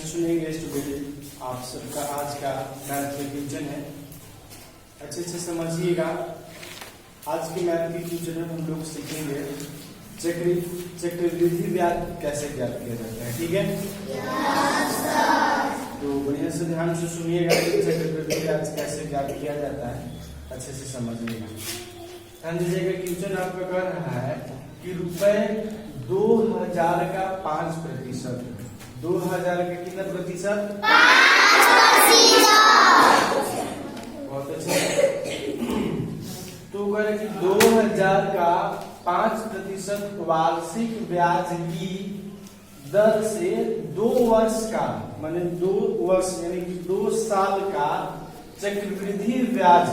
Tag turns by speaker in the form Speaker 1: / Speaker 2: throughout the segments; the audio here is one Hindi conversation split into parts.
Speaker 1: से सुनेंगे स्टूडेंट। आप सबका आज का मैथ में क्वेश्चन है, अच्छे से समझिएगा। आज के मैथ के क्वेश्चन में हम लोग सीखेंगे चक्रवृद्धि ब्याज कैसे ज्ञात किया जाता है। ठीक है, तो बढ़िया से ध्यान से सुनिएगा कि चक्रवृद्धि ब्याज कैसे ज्ञात किया जाता है, अच्छे से समझिएगा। ध्यान दीजिएगा, क्वेश्चन आपका कह रहा है कि रुपए 2000 का 5%, 2000 का कितना प्रतिशत? 5%। बहुत अच्छा। तो कह रहे कि 2000 का 5% वार्षिक ब्याज की दर से 2 वर्ष का, माने 2 वर्ष यानी कि 2 साल का चक्रवृद्धि ब्याज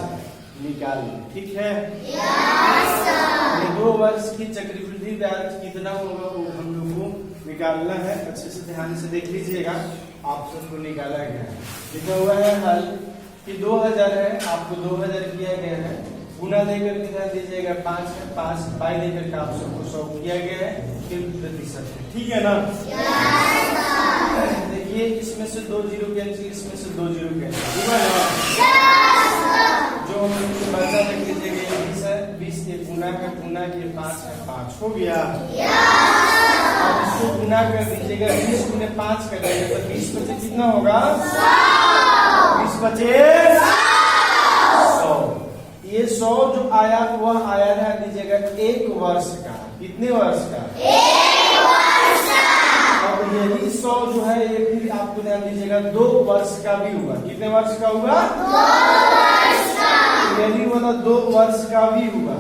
Speaker 1: निकालिए। ठीक है, 2 वर्ष की चक्रवृद्धि ब्याज कितना होगा वो हम लोग को निकालना है। अच्छे से ध्यान से देख लीजिएगा, आप सबको निकाला गया है, लिखा हुआ है हल कि 2000 है, आपको 2000 किया गया है, गुना देकर के ध्यान दीजिएगा 5 है, 5 बाई देकर के आप सबको 100 किया गया है, फिर प्रतिशत है। ठीक है ना? देखिए, इसमें से 2 जीरो कैंसिल, इसमें से 2 जीरो कैंसिल, जो हम लोग बचा देख लीजिएगा 20 है, 20 के गुना है, गुना के 5 है, 5 हो गया। अब इसको गुना कर दीजिएगा, 20 गुने 5 कर देंगे तो 20 बचे कितना होगा? 20 बचे 100। ये 100 जो आया वह आया है दीजिएगा 1 वर्ष का। कितने वर्ष का? 1 वर्ष का। अब यही 100 जो है ये फिर आपको ध्यान दीजिएगा 2 वर्ष का भी हुआ। कितने वर्ष का हुआ? 2 वर्ष का। यही वाला 2 वर्ष का भी हुआ।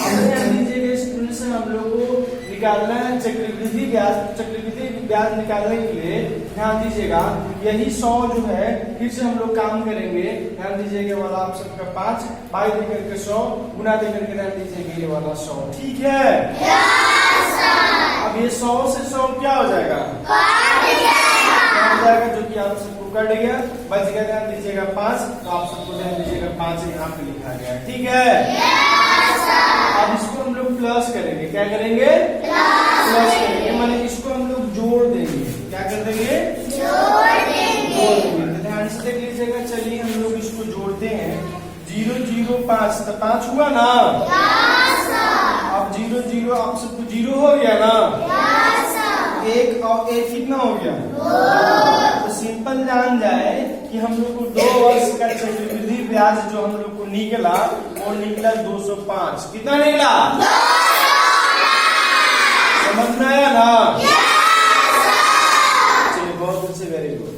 Speaker 1: ध्यान दीजिएगा, स्टूडेंट से हम लोग को निकालना है चक्रवृद्धि ब्याज। चक्रवृद्धि ब्याज निकालने के लिए ध्यान दीजिएगा, यही 100 जो है फिर से हम लोग काम करेंगे। ध्यान दीजिएगा वाला आप सबका 5 बाई देकर के 100 गुना देकर के ध्यान दीजिएगा ये वाला 100। ठीक है, अब ये 100 से 100 क्या हो जाएगा? कट जाएगा, जो कि आप सबको कट गया, बच गया। ध्यान दीजिएगा 5, तो आप सबको ध्यान दीजिएगा 5 यहाँ पे लिखा गया। ठीक है, अब इसको हम लोग प्लस करेंगे। क्या करेंगे? प्लस करेंगे, माने इसको हम लोग जोड़ देंगे। क्या कर देंगे? जोड़ देंगे। तो ध्यान से देख लीजिएगा, चलिए हम लोग इसको जोड़ते हैं। 0 0 5 तो 5 हुआ ना? अब 0 0 आप सबको 0 हो गया ना? 1 और 1 कितना हो गया? 2। तो सिंपल जान जाए कि हम लोग को 2 वर्ष का चक्रवृद्धि ब्याज जो हम लोग को निकला वो निकला 205। कितना निकला? समझ में आया ना? चलिए, बहुत अच्छे, वेरी गुड।